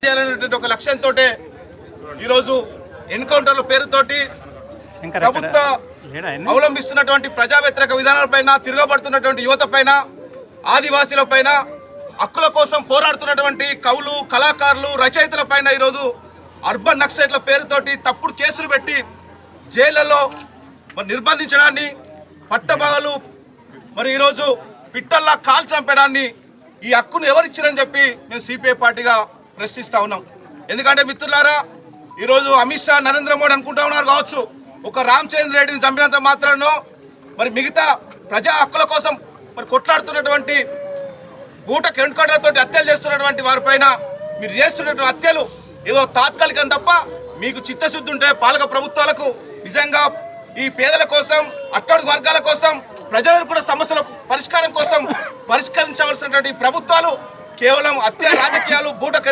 చేయాలనేటువంటి ఒక లక్ష్యంతో ఈరోజు ఎన్కౌంటర్ల పేరుతోటి ప్రభుత్వ అవలంబిస్తున్నటువంటి ప్రజా వ్యతిరేక విధానాలపైన, తిరగబడుతున్నటువంటి యువత పైన, ఆదివాసీల పైన, హక్కుల కోసం పోరాడుతున్నటువంటి కవులు, కళాకారులు, రచయితల పైన ఈరోజు అర్బన్ నక్సలైట్ల పేరుతోటి తప్పుడు కేసులు పెట్టి జైళ్లలో నిర్బంధించడాన్ని, పట్టభాగాలు ఈరోజు పిట్టల్లా కాల్ చంపడాన్ని, ఈ హక్కును ఎవరిచ్చారని చెప్పి మేము సిపిఐ పార్టీగా ప్రశ్నిస్తా ఉన్నాం. ఎందుకంటే మిత్రులారా, ఈరోజు అమిత్ షా, నరేంద్ర మోడీ అనుకుంటా ఉన్నారు కావచ్చు, ఒక రామచంద్ర రెడ్డిని చంపినంత మాత్రానో మిగతా ప్రజా హక్కుల కోసం కొట్లాడుతున్నటువంటి బూటకు ఎన్కౌంటర్లతో హత్యలు చేస్తున్నటువంటి వారిపైన మీరు చేస్తున్నటువంటి హత్యలు ఏదో తాత్కాలికం తప్ప, మీకు చిత్తశుద్ధి ఉంటే పాలక ప్రభుత్వాలకు నిజంగా ఈ పేదల కోసం, అట్టడుగు వర్గాల కోసం, ప్రజలకు కూడా సమస్యల పరిష్కారం కోసం పరిష్కరించవలసినటువంటి ప్రభుత్వాలు కేవలం హత్య రాజకీయాలు, బూటకు